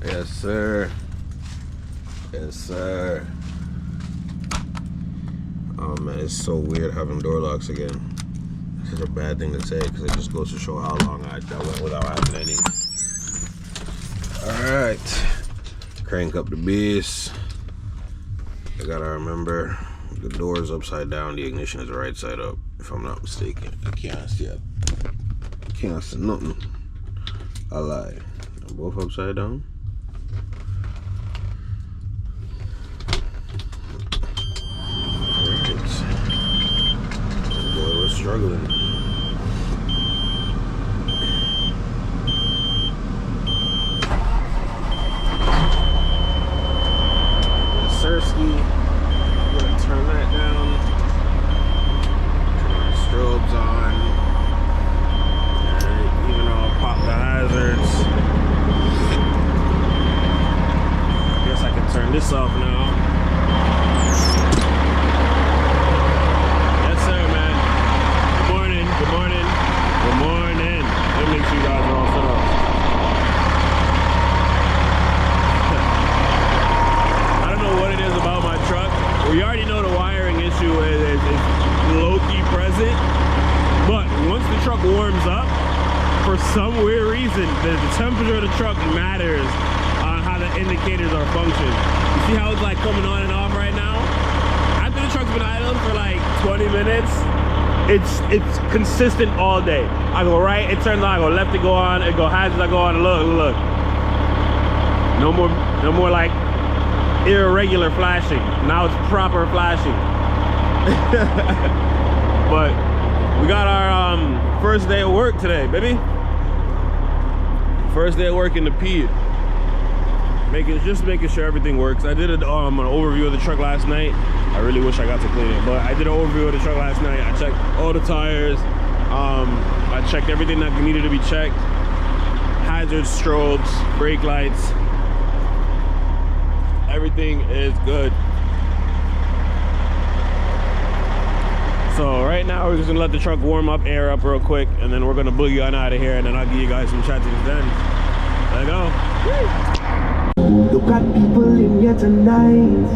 Yes, sir. Yes, sir. Oh man, it's so weird having door locks again. This is a bad thing to say because it just goes to show how long I went without having any. Alright. Crank up the beast. I gotta remember the door is upside down, the ignition is right side up, if I'm not mistaken. I can't see it. I can't see nothing. I lied. They're both upside down. Alright. Boy, we're struggling. Sirski, I'm gonna turn that down. Turn the strobes on. And even though I'll pop the hazards, I guess I can turn this off now. Yes, sir, man. Good morning. Good morning. Good morning. Let me make sure you guys are all set up. What it is about my truck. We already know the wiring issue is low-key present, but once the truck warms up, for some weird reason, the temperature of the truck matters on how the indicators are functioning. You see how it's like coming on and off right now? After the truck's been idle for like 20 minutes, it's consistent all day. I go right, it turns on, I go left, it go on, it go hazards, I go on, look. No more like irregular flashing. Now it's proper flashing. But we got our first day of work today, baby. First day of work in the P. Just making sure everything works. I did an overview of the truck last night. I really wish I got to clean it, but I did an overview of the truck last night. I checked all the tires. I checked everything that needed to be checked. Hazards, strobes, brake lights. Everything is good. So right now we're just gonna let the truck warm up, air up real quick, and then we're gonna boogie on out of here, and then I'll give you guys some chat things then. Let's go. Look at people in here tonight.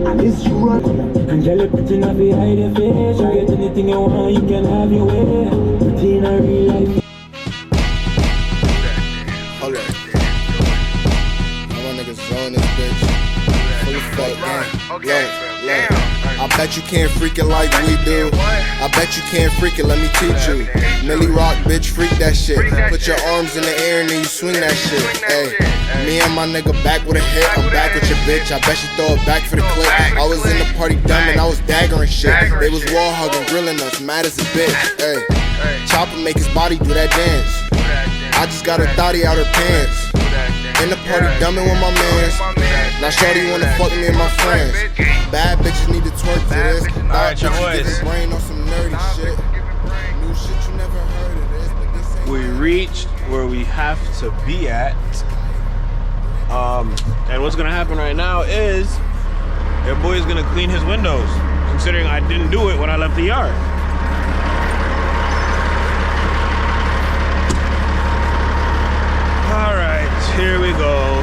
And it's run. Angelic putting up behind your face. You get anything you want, you can have your way. But in a real life. On this bitch. Full of fuck, I bet you can't freak it like we do. I bet you can't freak it, let me teach you. Millie Rock, bitch, freak that shit. Put your arms in the air and then you swing that shit. Hey, me and my nigga back with a hit. I'm back with your bitch. I bet you throw it back for the clip. I was in the party dumb and I was daggering shit. They was wall hugging, grilling us, mad as a bitch. Hey, Chopper make his body do that dance. I just got her thotty out her pants. In the party dumbing with my mans. Now shorty wanna fuck me and my friends. Bad bitches need to twerk for this. Alright, your boys. Brain on some nerdy shit. New shit you never heard of this, but this ain't. We reached where we have to be at. And what's gonna happen right now is your boy is gonna clean his windows, considering I didn't do it when I left the yard. Here we go.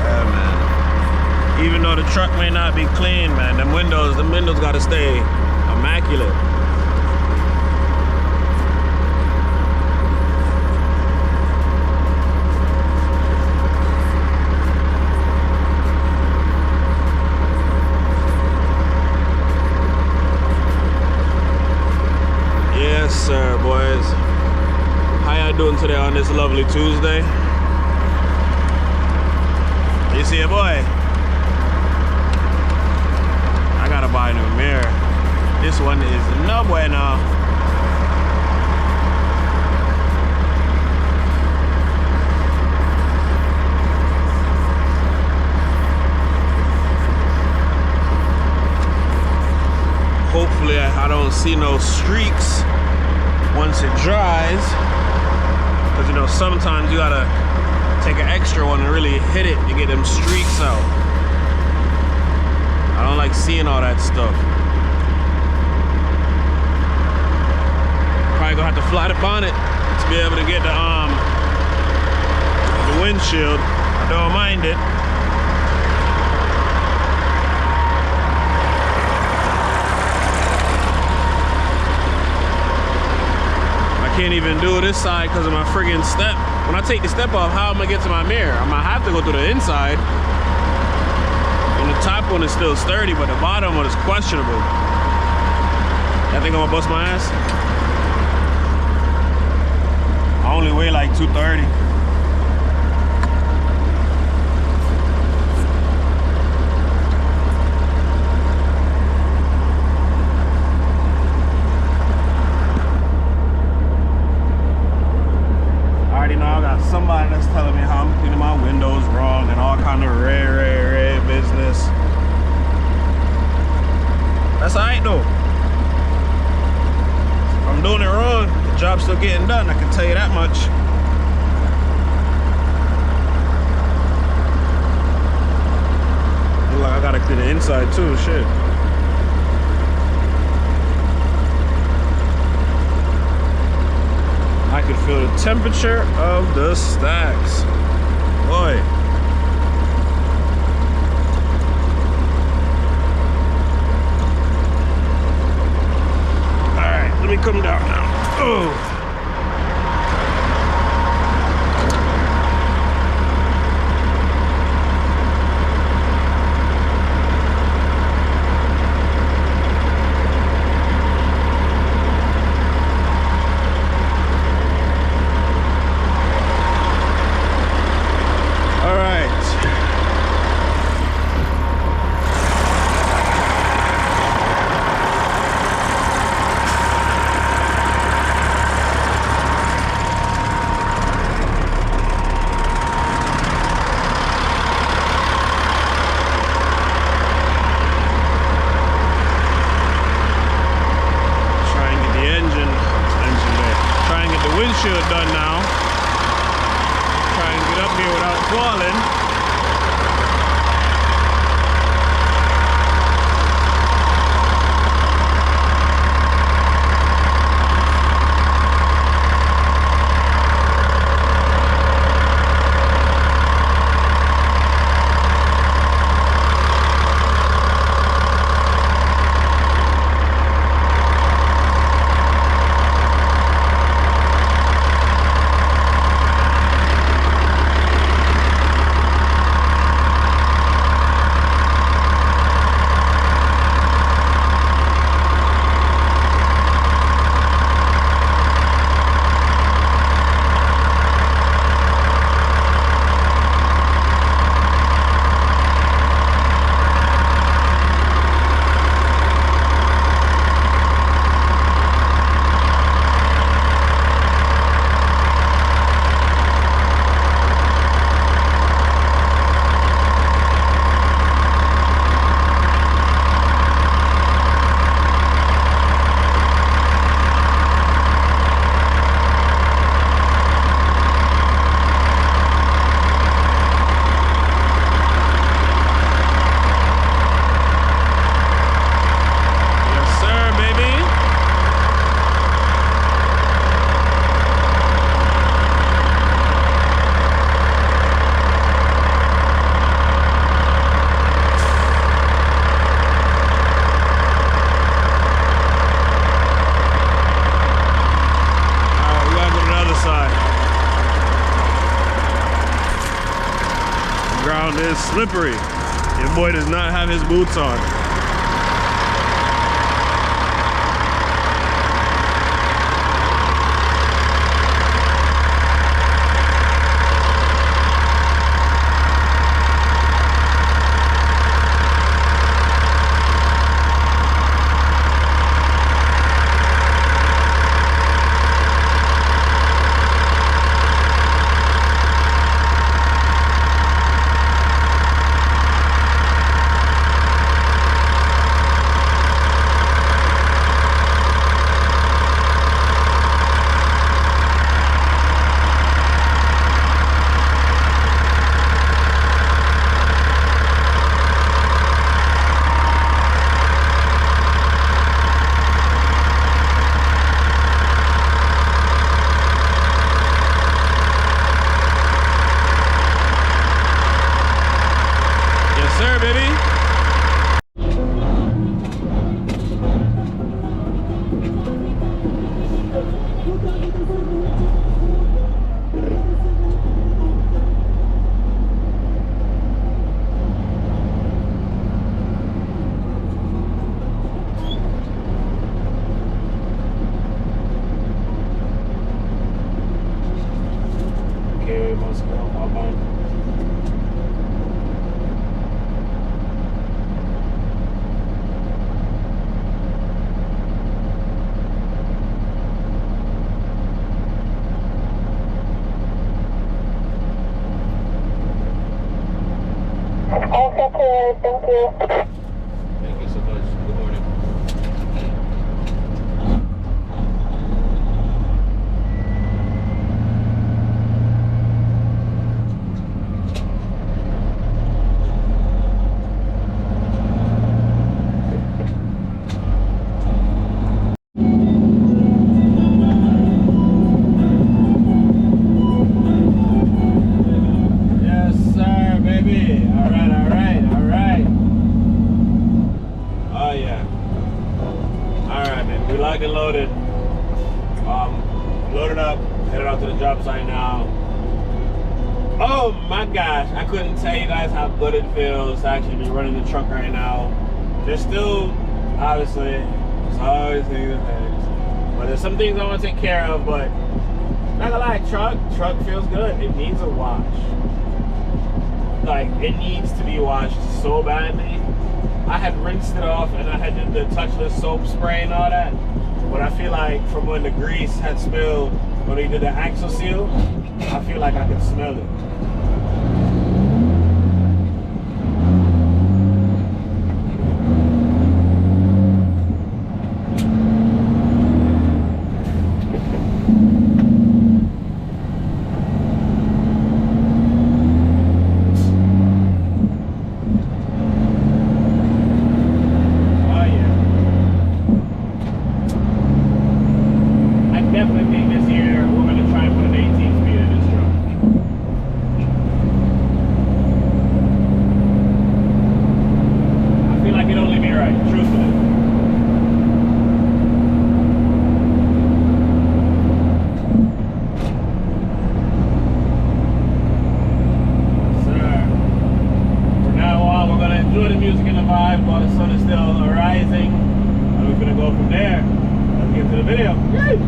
Yeah, man. Even though the truck may not be clean, man, the windows gotta stay immaculate. Yes, sir, boys. How y'all doing today on this lovely Tuesday? You see a boy? I gotta buy a new mirror. This one is no bueno. Hopefully I don't see no streaks once it dries, because you know sometimes you gotta take an extra one and really hit it to get them streaks out. I don't like seeing all that stuff. Probably gonna have to fly the bonnet to be able to get the windshield. I don't mind it. I can't even do this side because of my friggin' step. When I take the step off, how am I gonna get to my mirror? I might have to go through the inside. And the top one is still sturdy, but the bottom one is questionable. I think I'm gonna bust my ass. I only weigh like 230. I already know I got somebody that's telling me how I'm cleaning my windows wrong and all kind of red business. That's alright though. If I'm doing it wrong, the job's still getting done, I can tell you that much. Look like I gotta clean the inside too, shit. I can feel the temperature of the stacks. Boy. Alright, let me come down now. Oh. Windshield done now. Try and get up here without falling. Ground is slippery. Your boy does not have his boots on. Thank you so much. Good morning. Yes, sir, baby. All right, all right, all right. Oh yeah. All right, man. We locked and loaded. Loaded up. Headed out to the job site now. Oh my gosh! I couldn't tell you guys how good it feels to actually be running the truck right now. There's still, obviously, there's always things ahead. But there's some things I want to take care of. But not gonna lie, truck feels good. It needs a wash. Like, it needs to be washed so badly. I had rinsed it off and I had did the touchless soap spray and all that. But I feel like from when the grease had spilled, when they did the axle seal, I feel like I could smell it. Definitely think this year we're going to try and put an 18 speed in this truck. I feel like it'd only be right, truthfully. Sir. From now on, we're going to enjoy the music and the vibe while the sun is still rising. And we're going to go from there. Let's get to the video. Yay!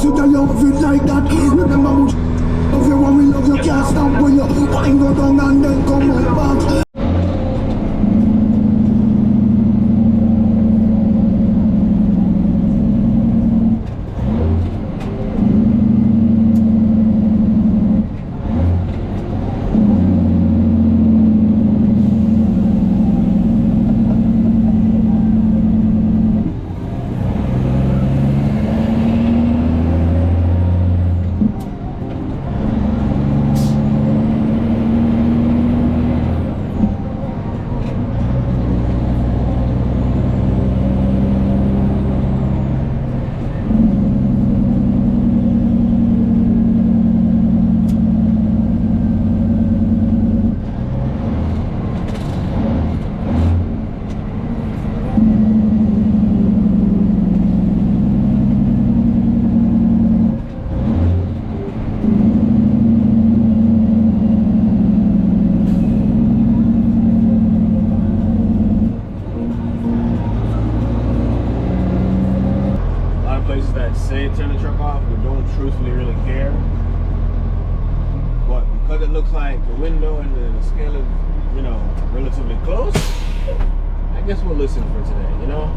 You tell you feel like that. Remember much of you when we love you can't stop when you wind go down and then come right back. That say turn the truck off but don't truthfully really care, but because it looks like the window and the scale is, you know, relatively close, I guess we'll listen for today, you know.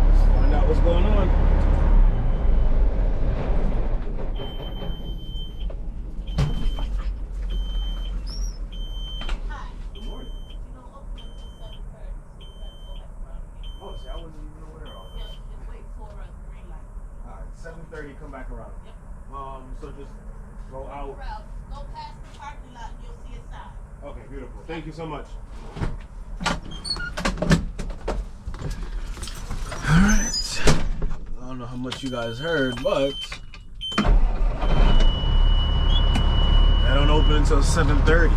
Let's find out what's going on. Oh, see, I wasn't even aware of it. Yeah, just wait for a green light. Alright, 7:30, come back around. Yep. So just go out. Go past the parking lot, you'll see a sign. Okay, beautiful. Thank you so much. Alright. I don't know how much you guys heard, but they don't open until 7:30.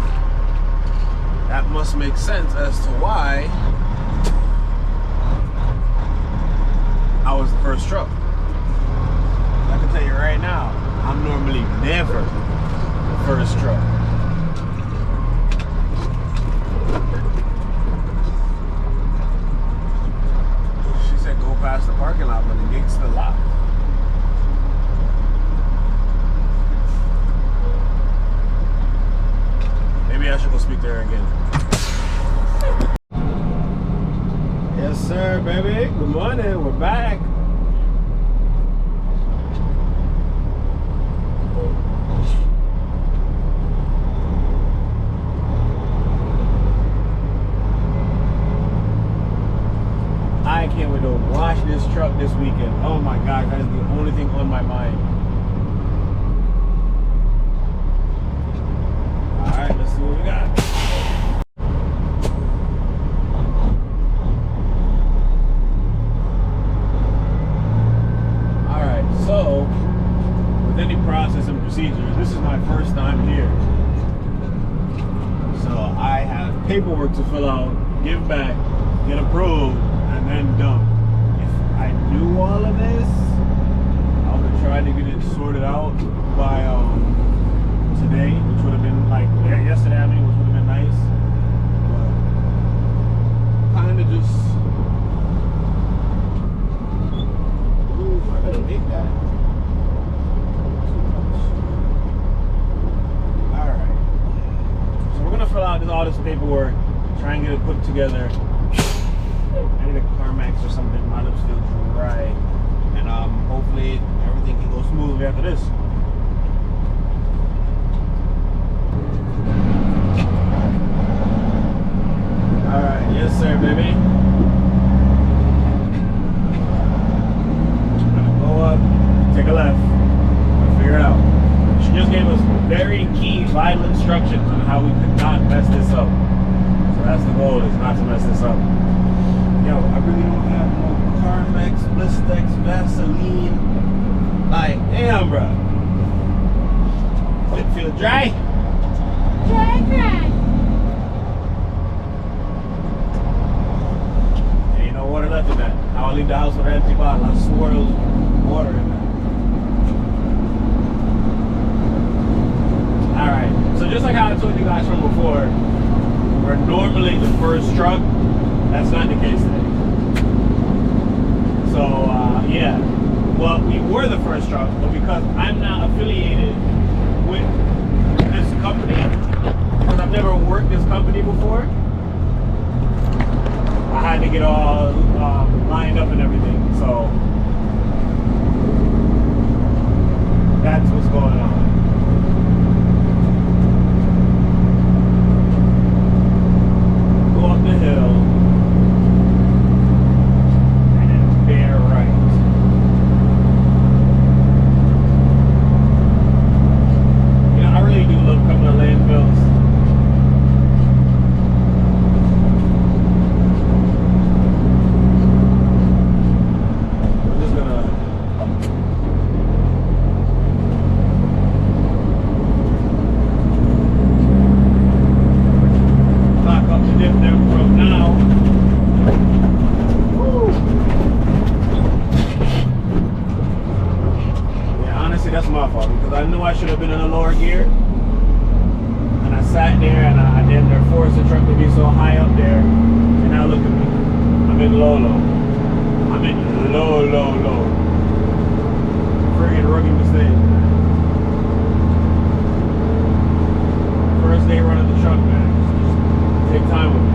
That must make sense as to why I was the first truck. I can tell you right now, I'm normally never the first truck. She said go past the parking lot, but the gate's still locked. Maybe I should go speak to her again. wash this truck this weekend. Oh my God, that is the only thing on my mind. All right, let's see what we got. All right, so with any process and procedure, this is my first time here. So I have paperwork to fill out, give back, get approved, and then dump. If I knew all of this, I would have tried to get it sorted out by today, which would have been like yesterday, I mean, which would have been nice. But kind of just, ooh, I gotta make that. All right. So we're gonna fill out all this paperwork, try and get it put together. I need a CarMax or something. My lips feel dry, and hopefully everything can go smoothly after this. All right, yes sir, baby. I'm gonna go up, take a left, and figure it out. She just gave us very key, vital instructions on how we could not mess this up. So that's the goal, is not to mess this up. Yo, I really don't have no CarMax, Blistex, Vaseline. Like, damn, bro. Does it feel dry? Dry. There ain't no water left in that. I'll leave the house with an empty bottle. I swore there was water in there. Alright, so just like how I told you guys from before, we're normally the first truck. That's not the case today. So, yeah. Well, we were the first truck, but because I'm not affiliated with this company, because I've never worked this company before, I had to get all lined up and everything. So, that's what's going on. Go up the hill. That's my fault, because I knew I should have been in a lower gear, and I sat there and I damn near forced the truck to be so high up there, and now look at me. I'm in low. I'm in low. Friggin' rookie mistake. First day running the truck, man. Just take time with me.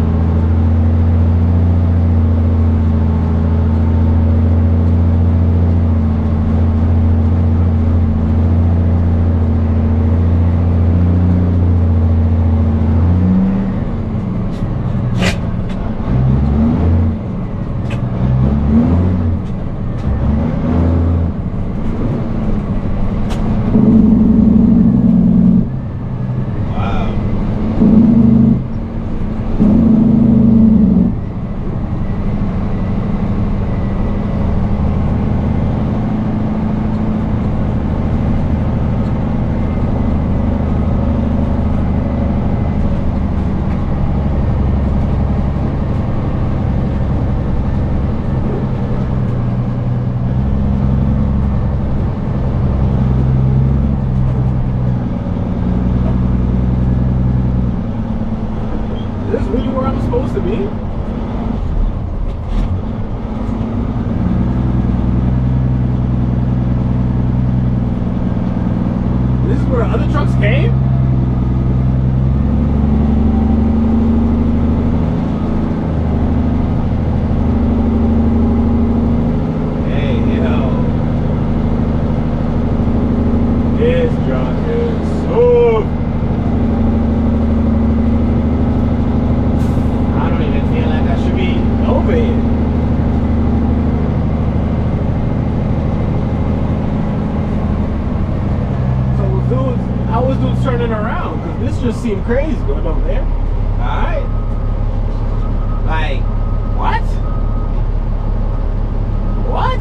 Supposed to be. This is where other trucks came? Hey, yo. This truck is so over here. dude's turning around? Because this just seemed crazy going over there. Alright. Like, what? What?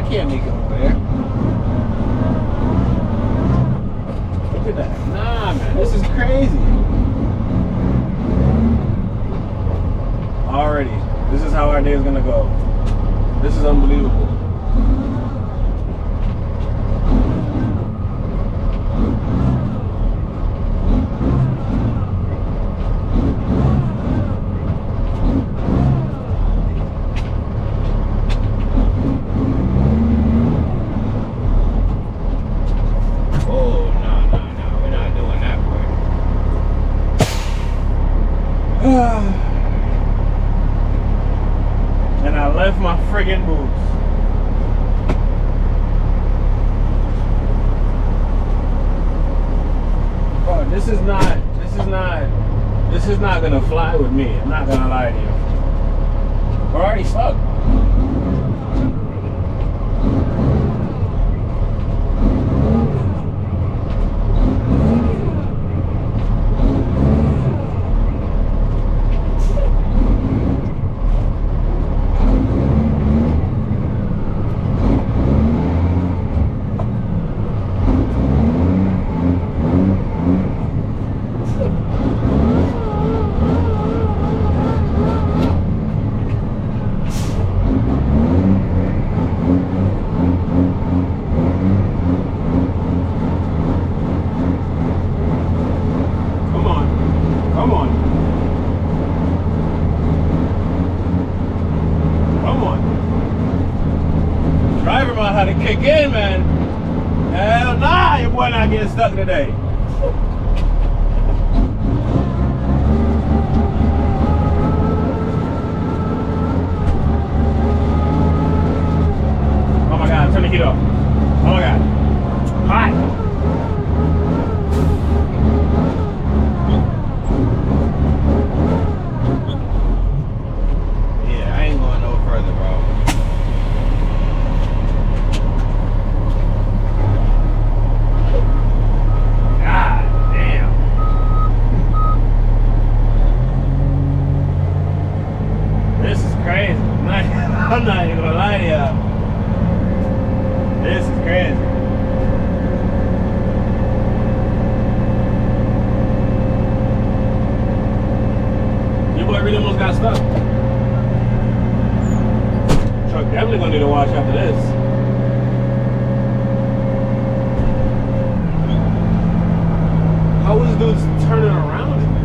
Can't make it over there. Look at that. Nah, man, this is crazy. Already, this is how our day is gonna go. This is unbelievable. And I left my friggin' boots. Bro, this is not gonna fly with me. I'm not gonna lie to you. We're already stuck. How to kick in, man. Hell nah, your boy not getting stuck today. Oh my God, turn the heat off. Oh my God. Hot. Yeah, I ain't going no further, bro. I'm not even gonna lie to y'all. This is crazy. Your boy really almost got stuck. Truck definitely gonna need a wash after this. How is dudes turning around in this?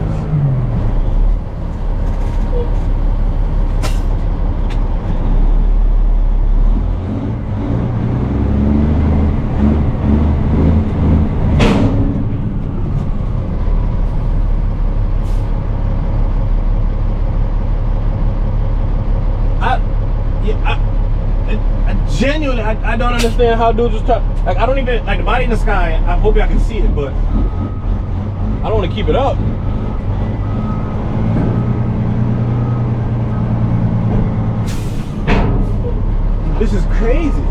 Genuinely, I don't understand how dudes just like, I don't even, like, the body in the sky, I hope y'all can see it, but I don't want to keep it up. This is crazy.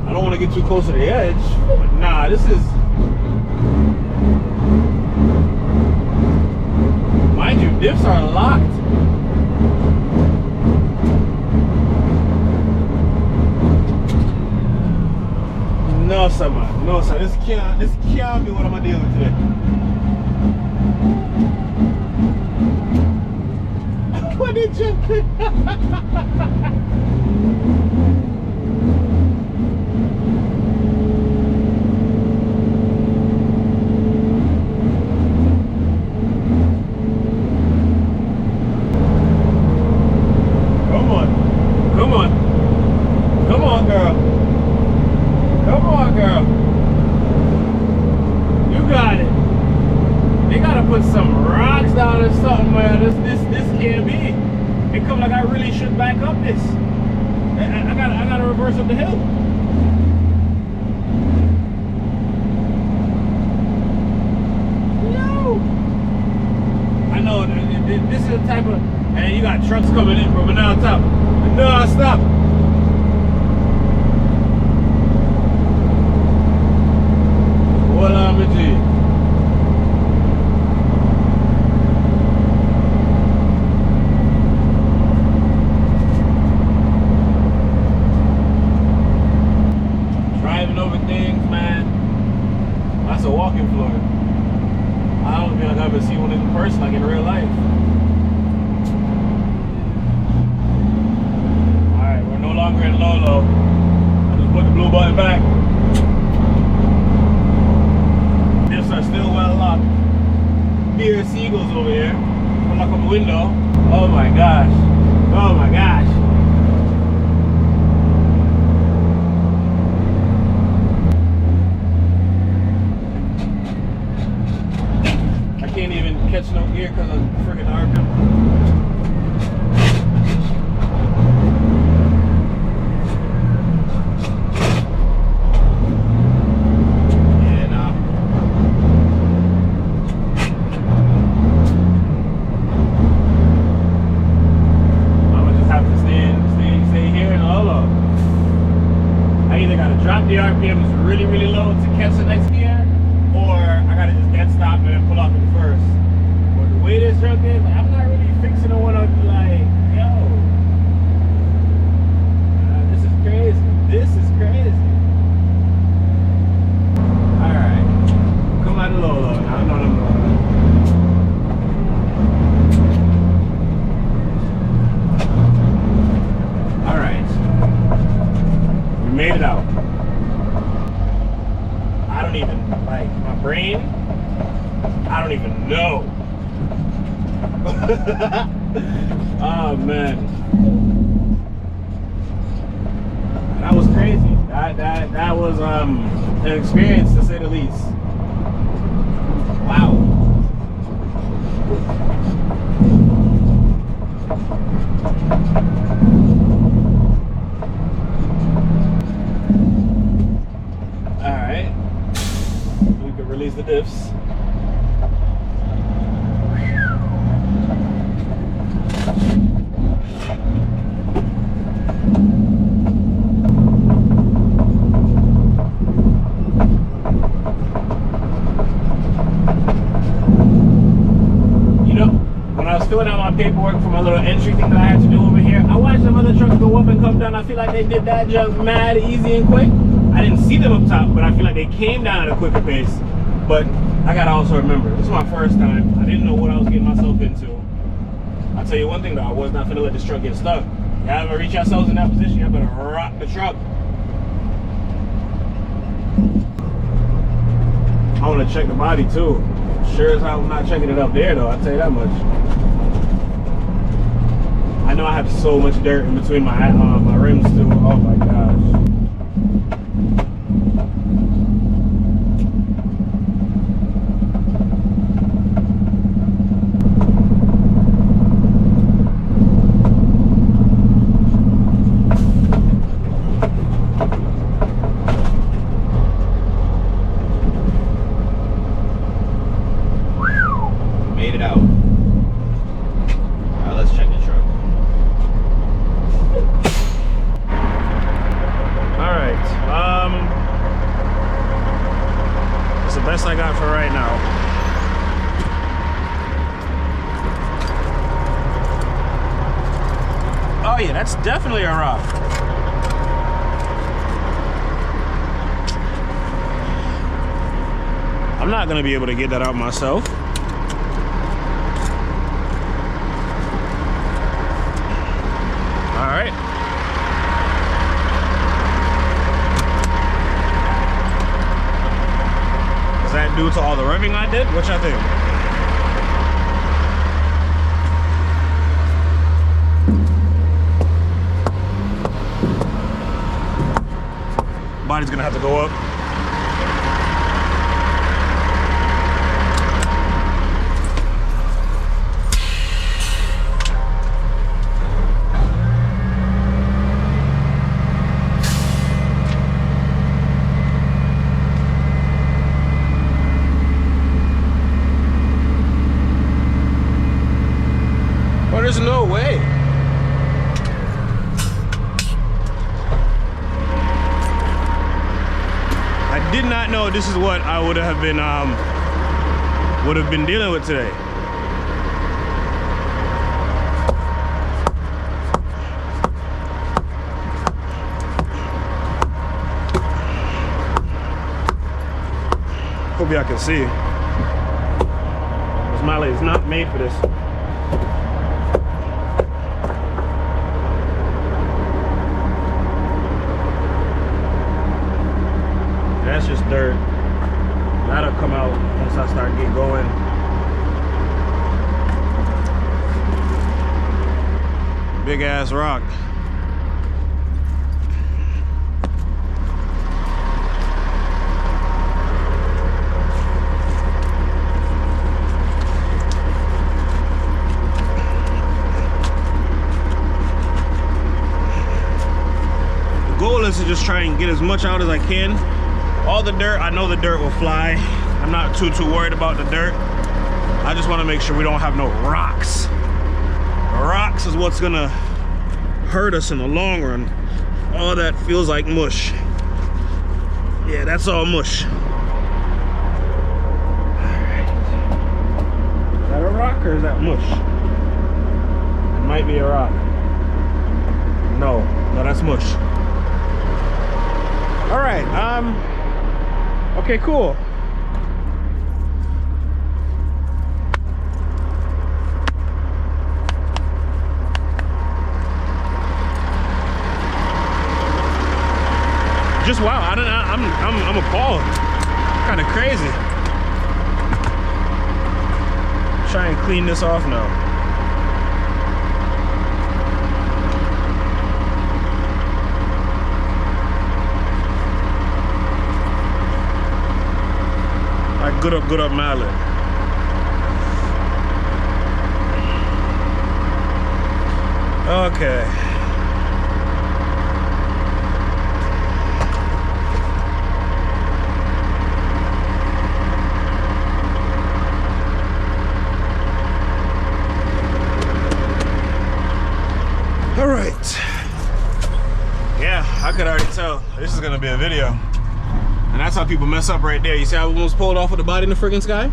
I don't want to get too close to the edge, but nah, this is... Mind you, diffs are locked. No, sir, man. No, sir. This can't be what I'm gonna deal with today. What did you think? Come on, girl. Come on. come like I really should back up this. I gotta reverse up the hill. No. I know this is the type of, and you got trucks coming in from down top. No, stop. What I'm gonna do? Over things, man. That's a walking floor. I don't feel like I've ever seen one in person, like in real life. Alright, we're no longer in low. I just put the blue button back. Diffs are still well locked. Here, seagulls over here. Come look on the window. Oh my gosh. Oh my gosh. Can't even catch no gear because of freaking arcing. Yeah, nah. I'm gonna just have to stay here and all up. I either gotta drop the RPMs really, really low to catch the next gear, or I gotta just dead stop and then pull off in first. But the way this truck is, like, I'm not really fixing the one up like, yo. This is crazy. This is crazy. Alright. Come out of low. Now I know them low. Alright. We made it out. I don't even, like, my brain, I don't even know. Oh man, that was crazy. That was an experience to say the least. Wow. All right. We could release the diffs. You know, when I was filling out my paperwork for my little entry thing that I had to do over here, I watched some other trucks go up and come down. I feel like they did that jump mad easy and quick. I didn't see them up top, but I feel like they came down at a quicker pace. But I gotta also remember, this is my first time. I didn't know what I was getting myself into. I'll tell you one thing though, I was not gonna let this truck get stuck. You ever reach yourselves in that position, you better rock the truck. I wanna check the body too. Sure as hell I'm not checking it up there though, I'll tell you that much. I know I have so much dirt in between my rims too, oh my gosh. Made it out. Alright, let's check the truck. Alright, that's the best I got for right now. Oh yeah, that's definitely a rock. I'm not gonna be able to get that out myself. All right. Is that due to all the revving I did? What y'all think? Body's gonna have to go up. know this is what I would have been dealing with today. Hope y'all can see. This Mali is not made for this. That's just dirt. That'll come out once I start getting going. Big ass rock. The goal is to just try and get as much out as I can. All the dirt, I know the dirt will fly. I'm not too worried about the dirt. I just want to make sure we don't have no rocks. Rocks is what's gonna hurt us in the long run. All that feels like mush. Yeah, that's all mush. All right. Is that a rock or is that mush? It might be a rock. No, that's mush. All right, okay, cool. Just wow, I'm appalled. Kind of crazy. Try and clean this off now. Like good up mallet. Okay. All right. Yeah, I could already tell this is gonna be a video. And that's how people mess up right there. You see how we almost pulled off with the body in the friggin' sky?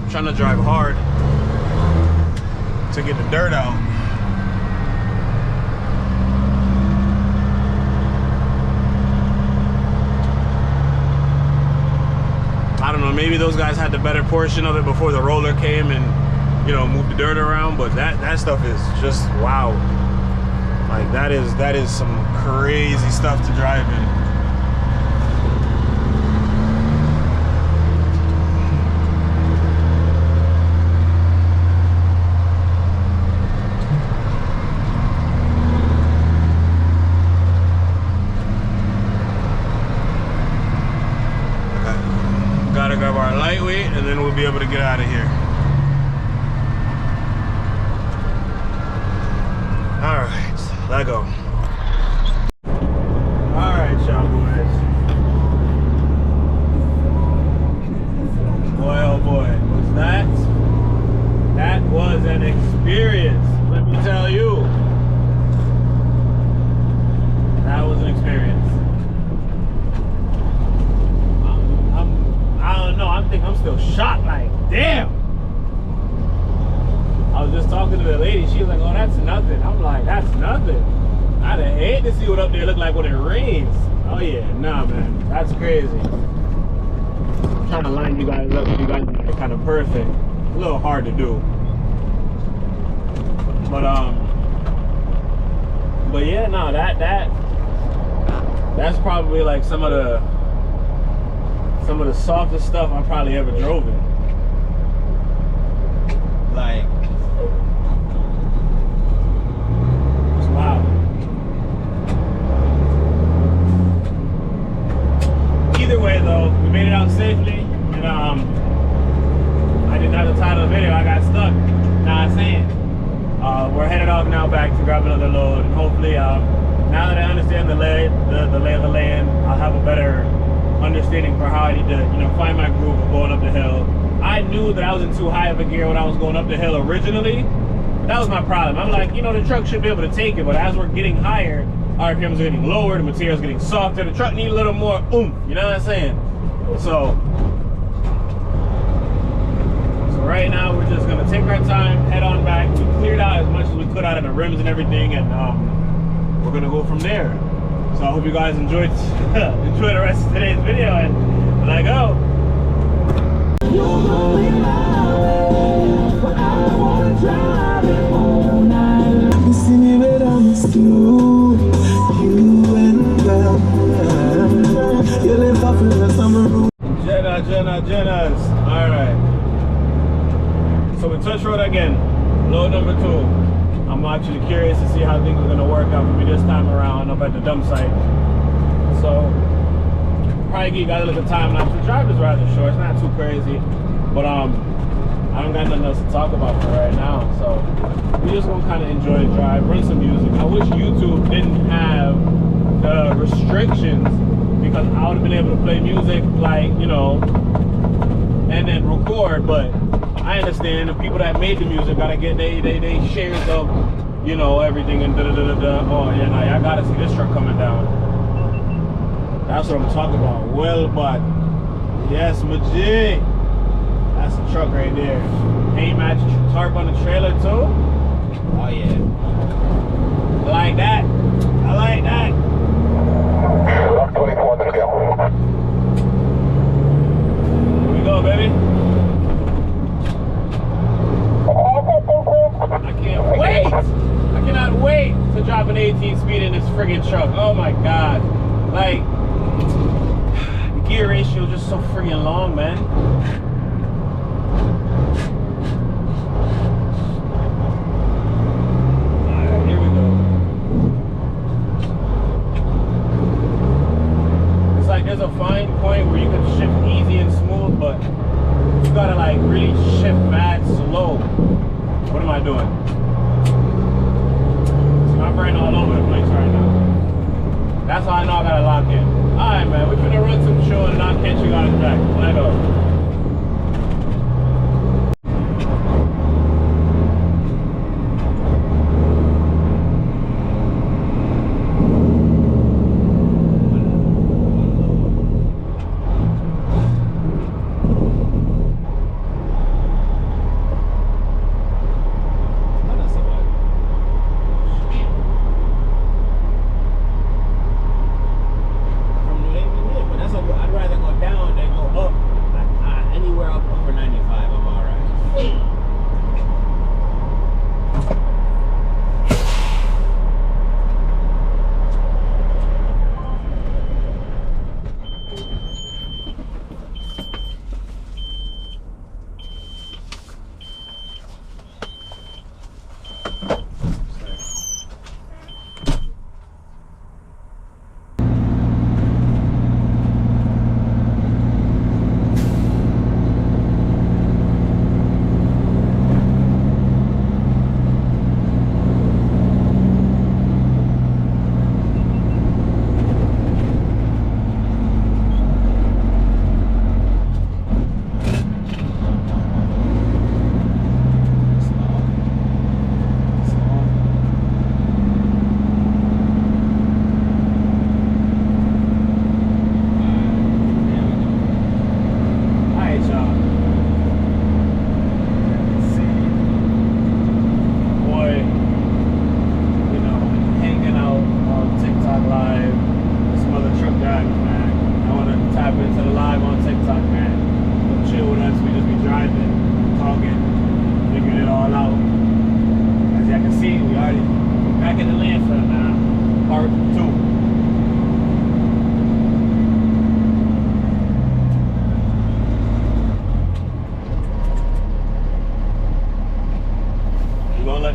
I'm trying to drive hard to get the dirt out. I don't know, maybe those guys had the better portion of it before the roller came and, you know, moved the dirt around, but that stuff is just wow. Like that is some crazy stuff to drive in. Gotta grab our lightweight and then we'll be able to get out of here. All right, let go. All right, y'all boys. Boy, oh boy, was that was an experience. Let me tell you, that was an experience. I don't know, I think I'm still shocked, like, damn. I was just talking to the lady, she was like, oh, that's nothing. I'm like, that's nothing. I'd hate to see what up there look like when it rains. Oh yeah, nah, man, that's crazy. I'm trying to line you guys up, you guys are kind of perfect. A little hard to do. But yeah, no, that's probably like some of the softest stuff I probably ever drove in. Like, it's wild. Either way though, we made it out safely, and I didn't have the title of the video, I got stuck. Nah, I'm saying. We're headed off now back to grab another load, and hopefully, now that I understand the lay of the land, I'll have a better understanding for how I need to, you know, find my groove of going up the hill, I knew that I was in too high of a gear when I was going up the hill originally. That was my problem. I'm like, you know, the truck should be able to take it, but as we're getting higher, RPMs are getting lower, the material's getting softer, the truck needs a little more oomph, you know what I'm saying? So right now we're just gonna take our time, head on back. We cleared out as much as we could out of the rims and everything, and we're gonna go from there. So I hope you guys enjoyed enjoy the rest of today's video, and let go. You're going my way, but I wanna drive it all night. You see me with on the stool, you and I. You live off in the summer room. Jenna's. Alright. So we touch road again. Load number 2. I'm actually curious to see how things are gonna work out for me this time around up at the dump site. So probably give you guys a little time lapse. The drive is rather short, it's not too crazy. But I don't got nothing else to talk about for right now. So we just gonna kinda enjoy the drive, run some music. I wish YouTube didn't have the restrictions, because I would have been able to play music, like, you know, and then record. But I understand the people that made the music gotta get they shares of, you know, everything and da-da-da-da-da. Oh yeah, now y'all gotta see this truck coming down. That's what I'm talking about. Well, but yes, my G. That's the truck right there. Paint match tarp on the trailer too. Oh yeah. I like that. I like that. 24 on the scale. Here we go, baby. I can't wait! I cannot wait to drop an 18 speed in this friggin' truck. Oh my god. Like, the gear ratio is just so friggin' long, man. Alright, here we go. It's like there's a fine point where you can shift easy and smooth, but you gotta like really shift mad slow. What am I doing? See, I'm burning all over the place right now. That's how I know I gotta lock in. Alright, man, we're gonna run some show and not catch you guys back. Let go.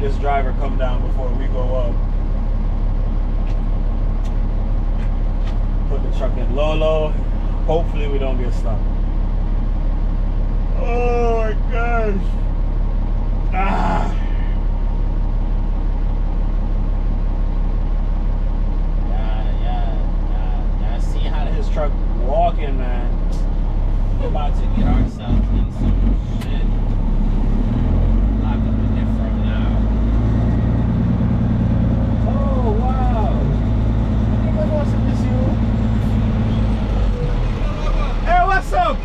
This driver come down before we go up. Put the truck in low. Hopefully we don't get stuck. Oh my gosh. Yeah. See how his truck walking, man. We're about to get ourselves in some shit. Lock up in there from now. Oh, wow. I think I want to miss you. Hey, what's up?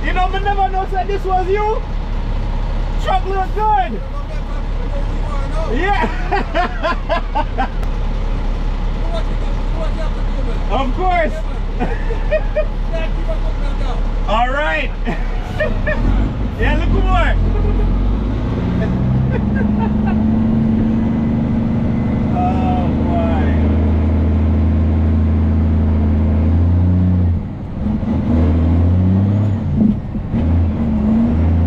You know, me never know that this was you. Truck look good. Yeah. Of course. All right. Yeah, look more. Oh boy.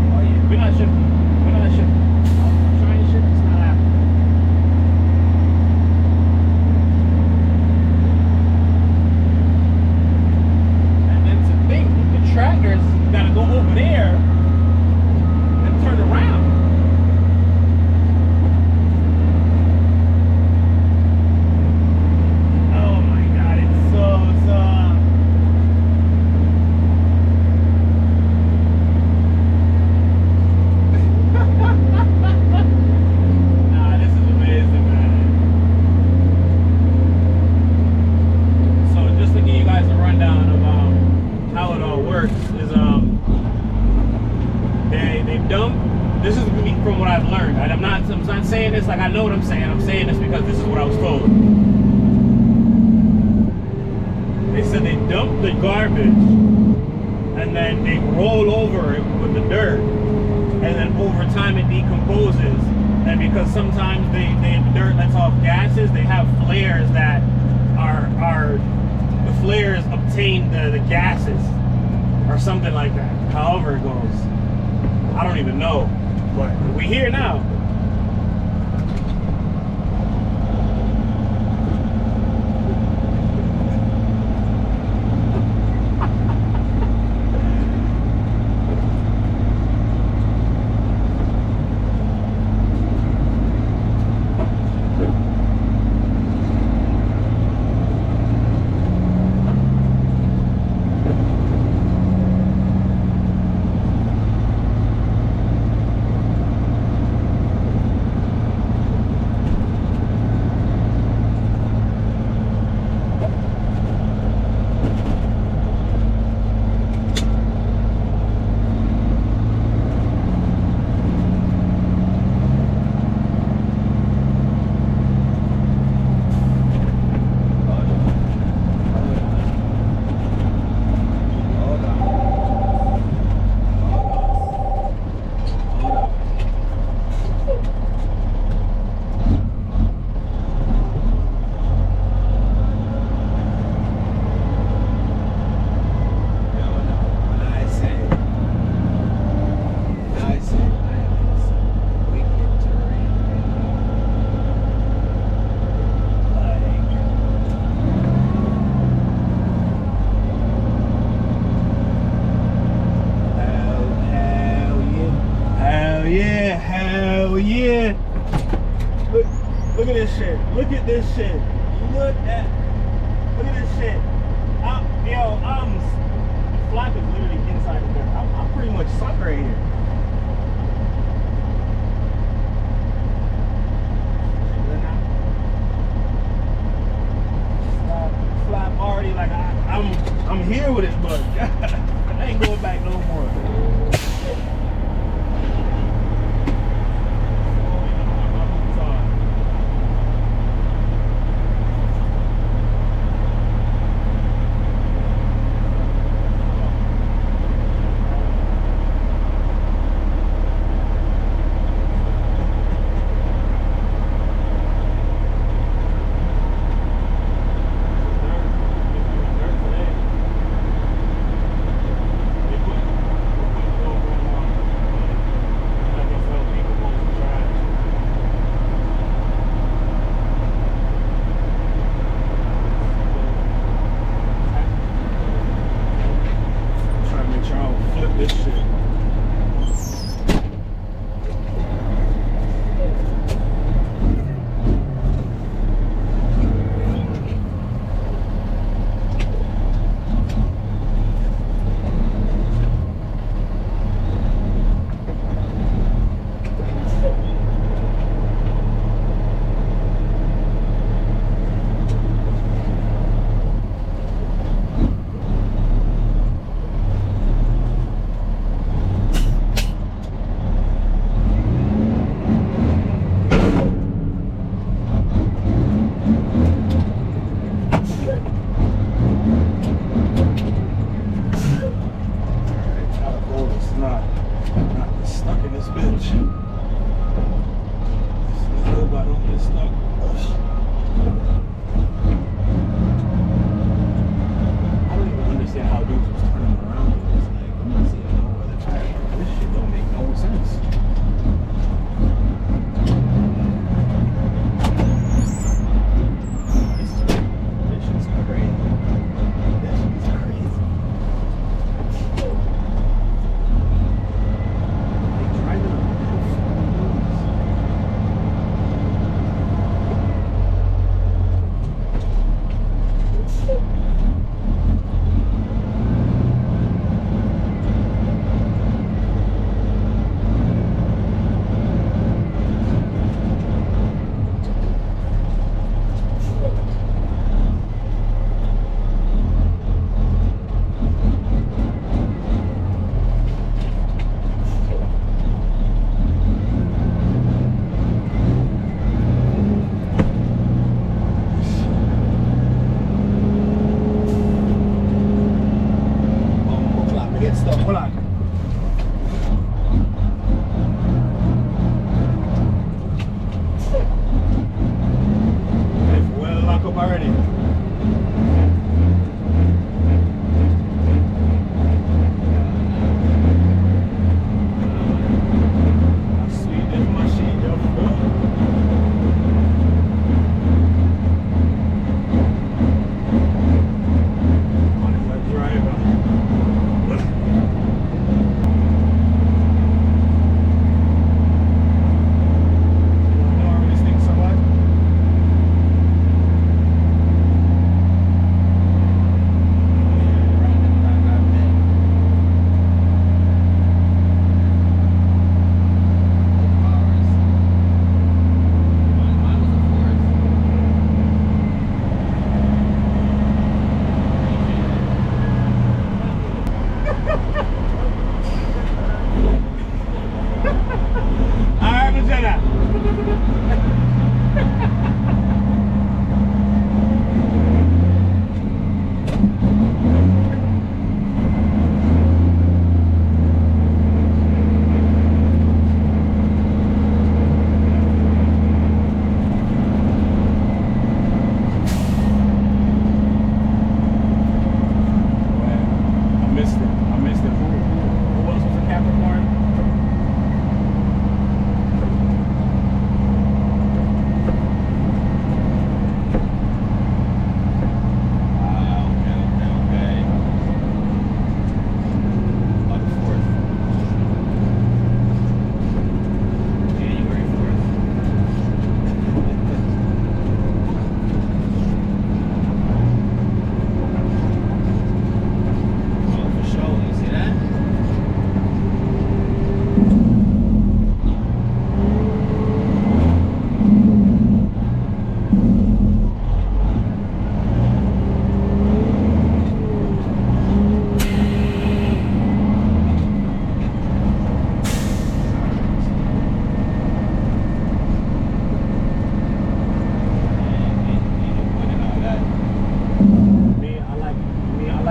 Oh yeah, we're not shipping. We're not shipping. I'm trying to ship. It's not happening. And then to think, the tractors gotta go over there and turn around. Oh my God, it's so tough. Nah, this is amazing, man. So just to give you guys a rundown of how it all works is they dump. This is me from what I've learned. I'm not saying this like I know what I'm saying. I'm saying this because this is what I was told. They said they dump the garbage and then they roll over it with the dirt, and then over time it decomposes. And because sometimes the dirt lets off gases, they have flares that are the flares obtain the gases or something like that. However it goes, I don't even know. But we here now. Hell yeah. Look at this shit. Look at this shit. Look at this shit. The flap is literally inside the dirt. I'm pretty much stuck right here. Flap already like I'm here with it, but I ain't going back no more.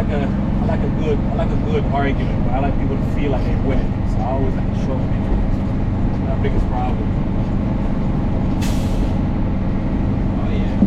like a good argument, but I like people to feel like they're winning. So I always like to show them things. That's my biggest problem. Oh yeah.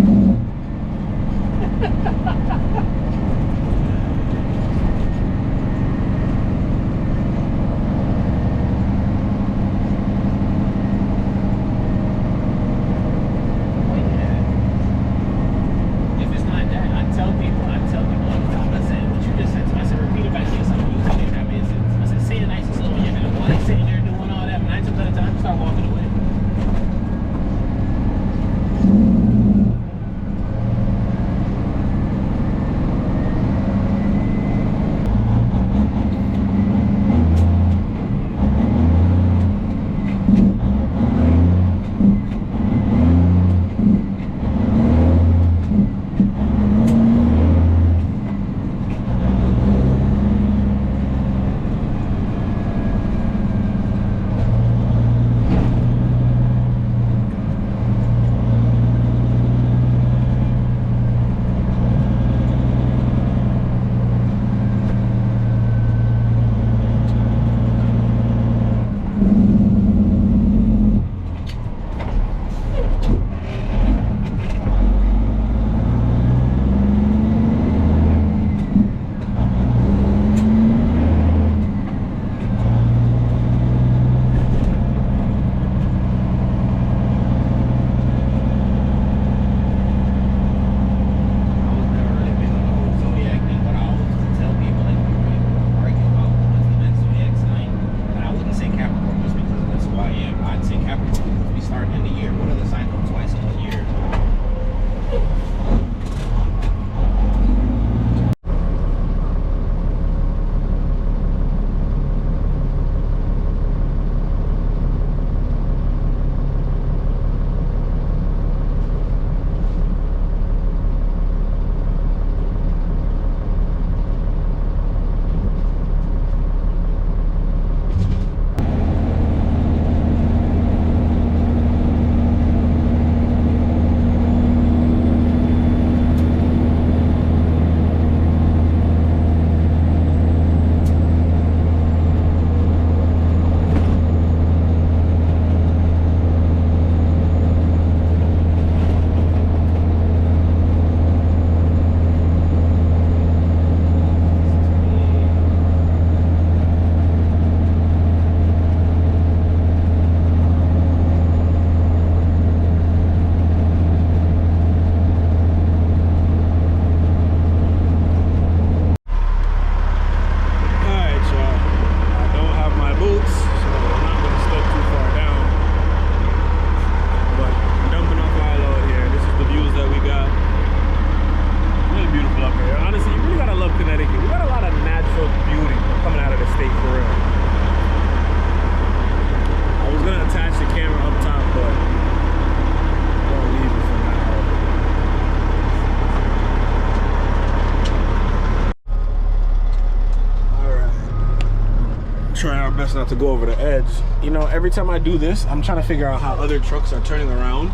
best not to go over the edge. You know, every time I do this, I'm trying to figure out how other trucks are turning around.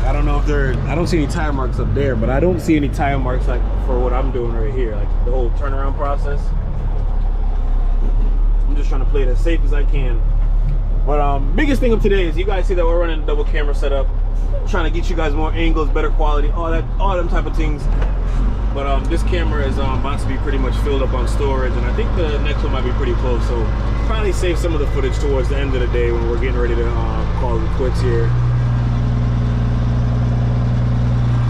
I don't know if they're, I don't see any tire marks up there, but I don't see any tire marks like for what I'm doing right here, like the whole turnaround process. I'm just trying to play it as safe as I can. But biggest thing of today is you guys see that we're running a double camera setup, trying to get you guys more angles, better quality, all them type of things. But this camera is about to be pretty much filled up on storage, and I think the next one might be pretty close. So probably save some of the footage towards the end of the day when we're getting ready to call it quits here.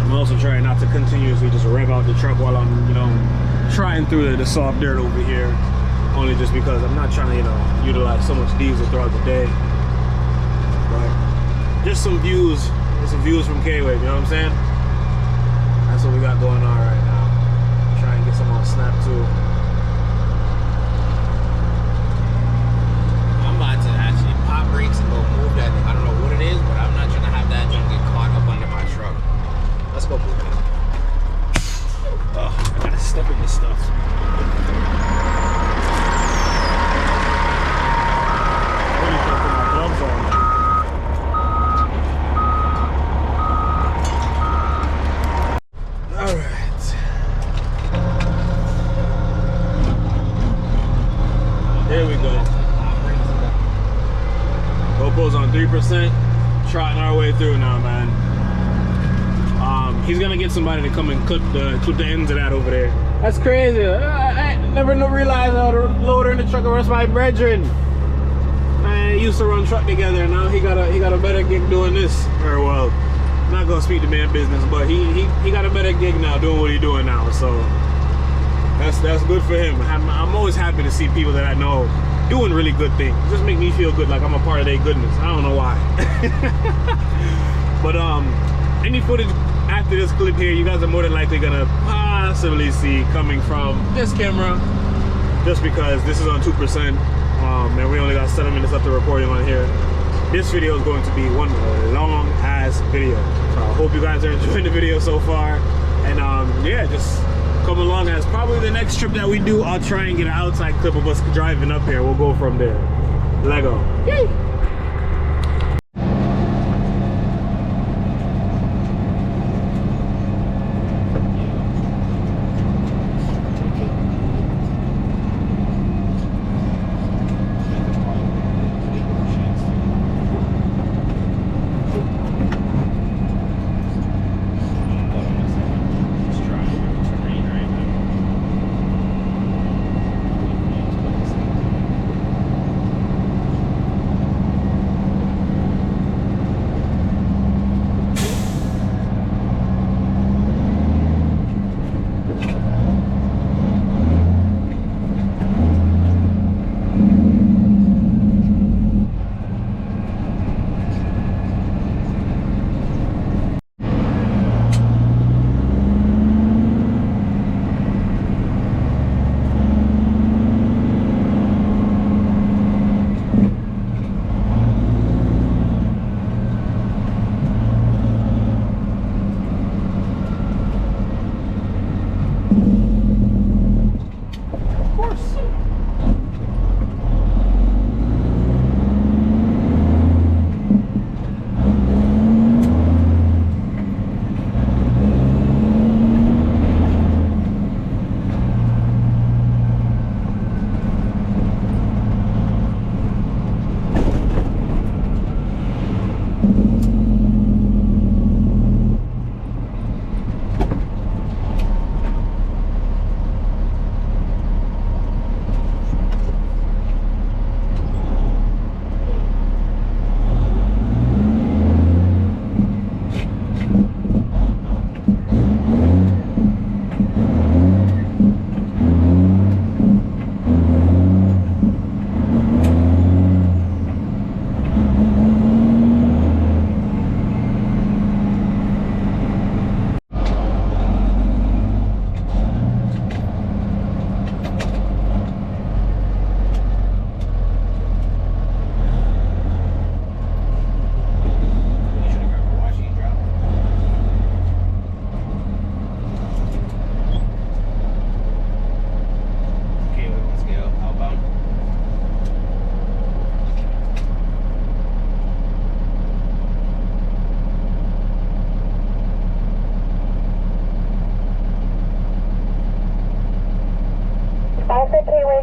I'm also trying not to continuously just rev out the truck while I'm, you know, trying through the soft dirt over here. Only just because I'm not trying to, you know, utilize so much diesel throughout the day. But just some views from K-Wave, you know what I'm saying? That's what we got going on right now. Try and get some on Snap too. I'm about to actually pop brakes and go move that. I don't know what it is, but I'm not trying to have that junk get caught up under my truck. Let's go move it. Oh, I gotta step in this stuff. 30%, trotting our way through now, man. He's gonna get somebody to come and clip the ends of that over there. That's crazy. I never realized how to load her in the truck and rest my brethren. Man, he used to run truck together, and now he got a better gig doing this. Or well, not gonna speak to man business, but he got a better gig now doing what he's doing now. So that's good for him. I'm always happy to see people that I know doing really good things. It just make me feel good, like I'm a part of their goodness. I don't know why. But any footage after this clip here, you guys are more than likely gonna possibly see coming from this camera, just because this is on 2%, and we only got 7 minutes left of recording on here. This video is going to be one long ass video. So I hope you guys are enjoying the video so far, and yeah, just come along. As probably the next trip that we do, I'll try and get an outside clip of us driving up here. We'll go from there. Lego. Yay!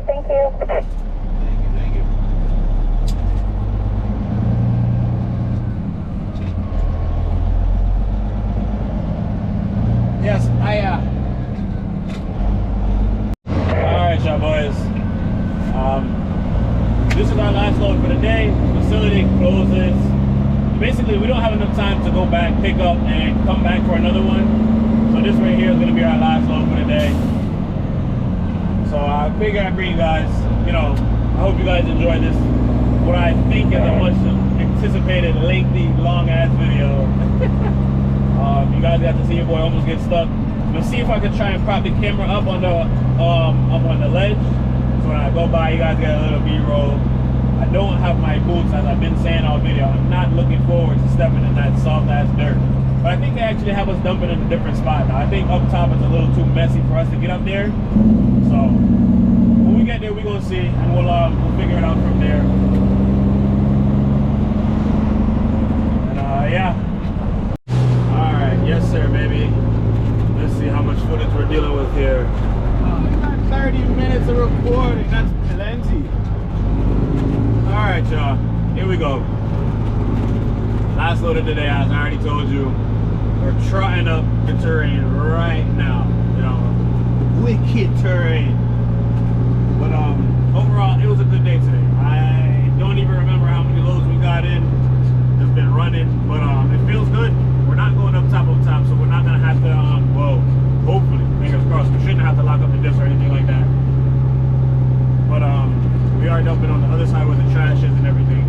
Thank you. Thank you. Yes, Alright, y'all boys. This is our last load for the day. Facility closes. Basically, we don't have enough time to go back, pick up, and come back for another one. So this right here is going to be our last load for the day. So I figured I'd bring you guys, I hope you guys enjoyed this, what I think is a much anticipated, lengthy, long-ass video. You guys got to see your boy almost get stuck. Let's see if I can try and prop the camera up on the ledge. So when I go by, you guys get a little B-roll. I don't have my boots, as I've been saying all video. I'm not looking forward to stepping in that soft-ass dirt. But I think they actually have us dumping in a different spot now. I think up top is a little too messy for us to get up there. So when we get there, we're gonna see, and we'll figure it out from there. And yeah. All right, yes sir, baby. Let's see how much footage we're dealing with here. We got 30 minutes of recording. That's plenty. All right, y'all. Here we go. Last load of the day, as I already told you, we're trotting up the terrain right now. You know, wicked terrain. But overall, it was a good day today. I don't even remember how many loads we got in. It's been running, but it feels good. We're not going up top, so we're not gonna have to. Well, hopefully, fingers crossed, we shouldn't have to lock up the diffs or anything like that. But we are dumping on the other side where the trash is and everything.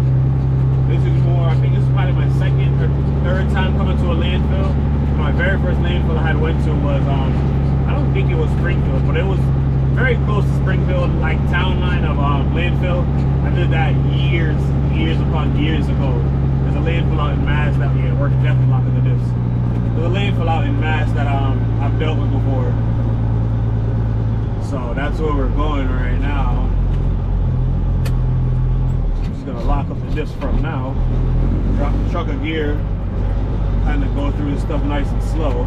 This is more, I think this is probably my second or third time coming to a landfill. My very first landfill I had went to was, I don't think it was Springfield, but it was very close to Springfield, like town line of landfill. I did that years upon years ago. There's a landfill out in Mass that we're definitely locking the diffs. There's a landfill out in Mass that I've dealt with before. So that's where we're going right now. Gonna lock up the diffs from now, drop the truck a gear, kind of go through this stuff nice and slow.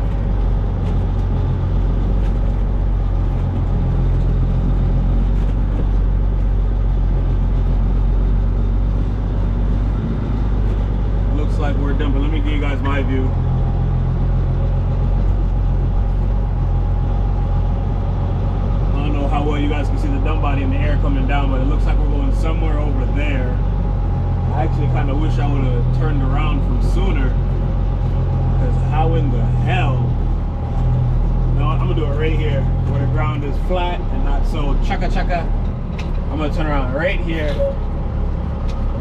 Looks like we're done, but let me give you guys my view. I don't know how well you guys can see the dump body and the air coming down, but it looks like we're going somewhere over there. I actually kind of wish I would have turned around from sooner, because how in the hell? No, I'm gonna do it right here where the ground is flat and not so chaka. I'm gonna turn around right here,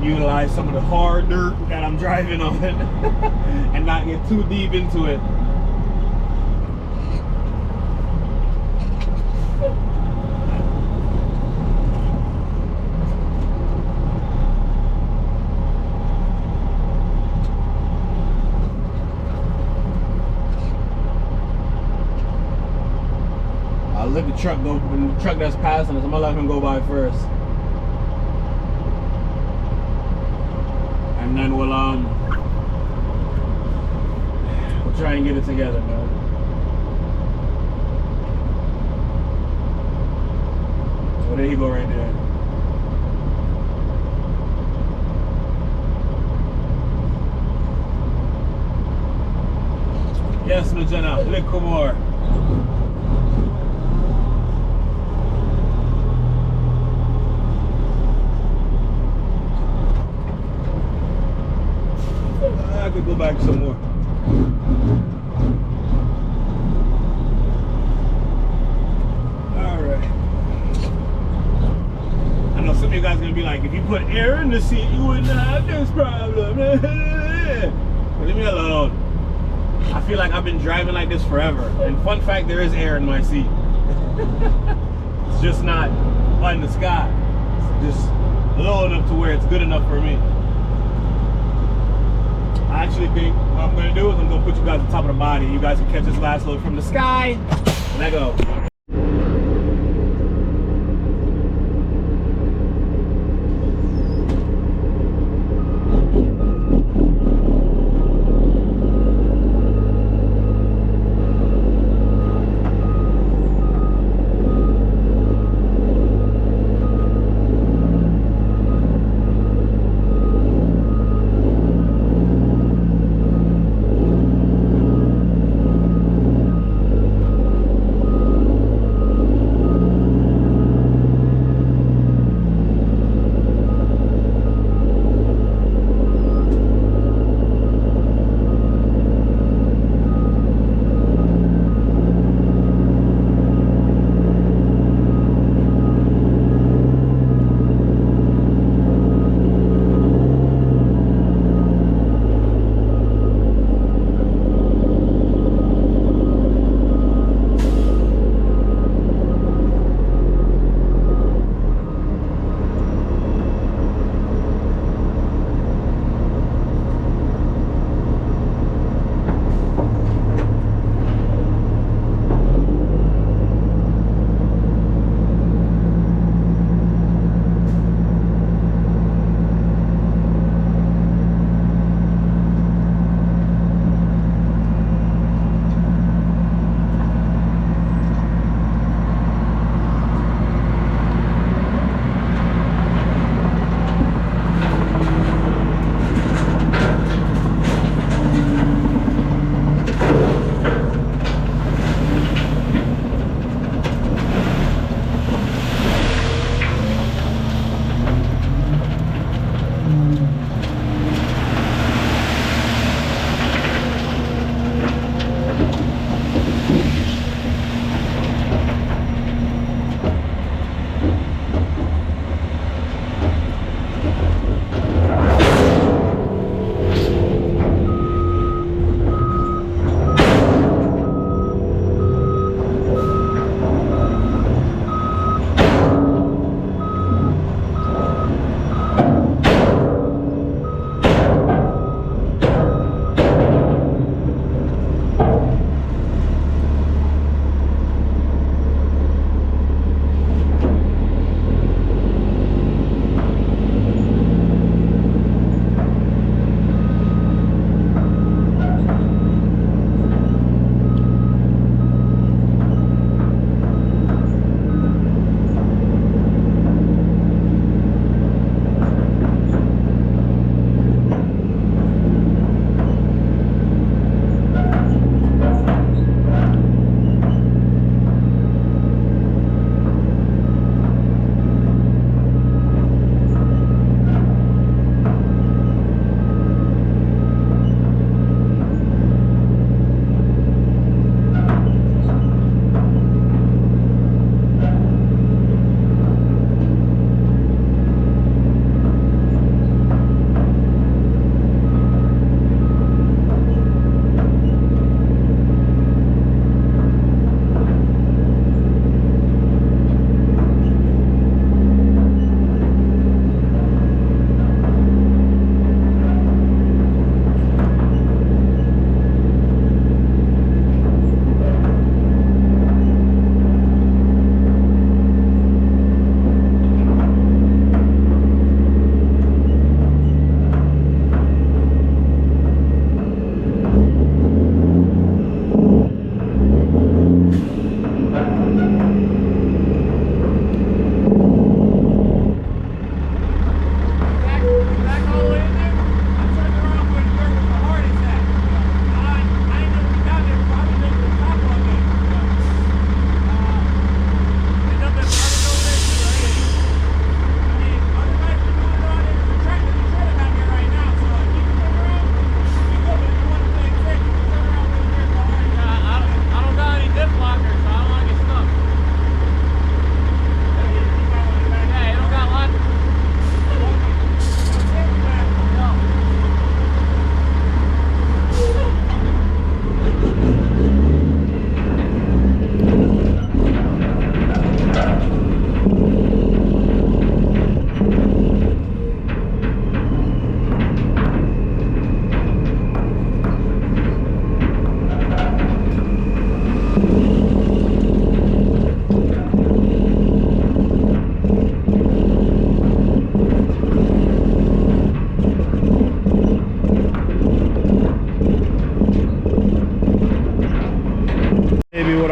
utilize some of the hard dirt that I'm driving on and not get too deep into it. Let the truck go, when the truck that's passing us, I'm gonna let him go by first. And then we'll try and get it together, man. So there you go right there. Yes, Majana, little more. I could go back some more. Alright. I know some of you guys are gonna be like, if you put air in the seat, you wouldn't have this problem. But leave me alone. I feel like I've been driving like this forever. And fun fact, there is air in my seat. It's just not in the sky. It's just low enough to where it's good enough for me. I actually think what I'm gonna do is I'm gonna put you guys on top of the body. You guys can catch this last load from the sky. Let go.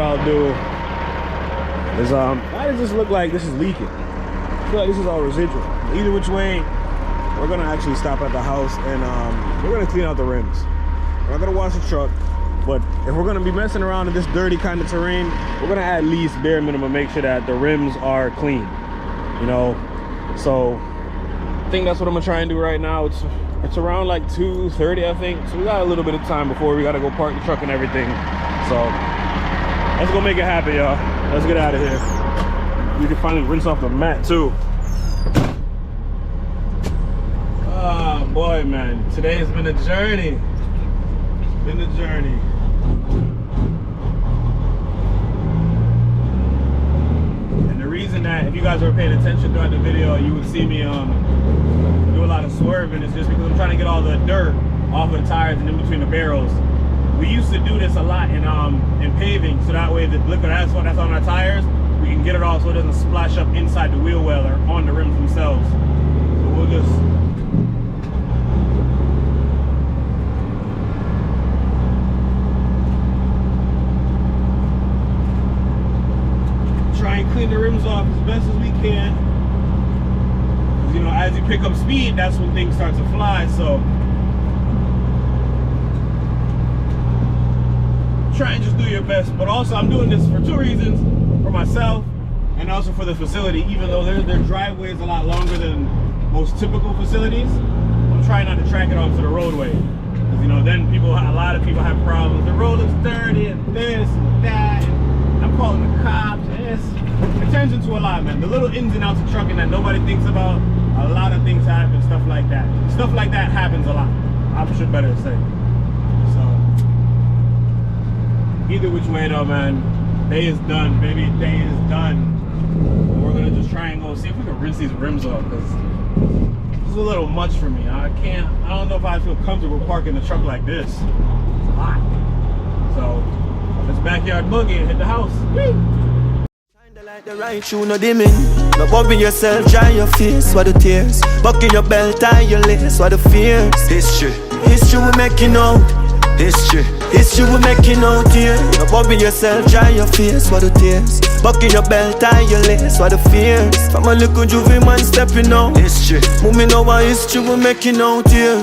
I'll do is why does this look like this is leaking? I feel like this is all residual. Either which way, we're gonna actually stop at the house and we're gonna clean out the rims. We're not gonna wash the truck, but if we're gonna be messing around in this dirty kind of terrain, we're gonna at least bare minimum make sure that the rims are clean, you know. So I think that's what I'm gonna try and do right now. It's around like 2:30, I think, so we got a little bit of time before we gotta go park the truck and everything. So let's go make it happen, y'all. Let's get out of here. We can finally rinse off the mat too. Oh boy, man, today has been a journey. It's been a journey. And the reason that, if you guys were paying attention throughout the video, you would see me do a lot of swerving is just because I'm trying to get all the dirt off of the tires and in between the barrels. We used to do this a lot in paving, so that way the liquid asphalt that's on our tires, we can get it off so it doesn't splash up inside the wheel well or on the rims themselves. So we'll just try and clean the rims off as best as we can. You know, as you pick up speed, that's when things start to fly. So try and just do your best. But also, I'm doing this for two reasons: for myself and also for the facility. Even though their driveway is a lot longer than most typical facilities, I'm trying not to track it onto the roadway. Because, you know, then a lot of people have problems. The road looks dirty and this and that. And I'm calling the cops. And it turns into a lot, man. The little ins and outs of trucking that nobody thinks about. A lot of things happen, stuff like that. Stuff like that happens a lot. I should better say. So, either which way though, man, day is done, baby. Day is done. And we're gonna just try and go see if we can rinse these rims off, because this is a little much for me. I don't know if I feel comfortable parking the truck like this. It's hot. So, let's backyard boogie and hit the house. Whee! Like the right shoe, no dimming. No bobbing yourself, dry your face, what the tears. Buckle your belt, tie your lace, what the fears. History we making out. History we making out here. No bobbing yourself, dry your face, what the tears. Buckle your belt, tie your lace, what the fears. From a little juvie man stepping out. History moving over, history we making out here.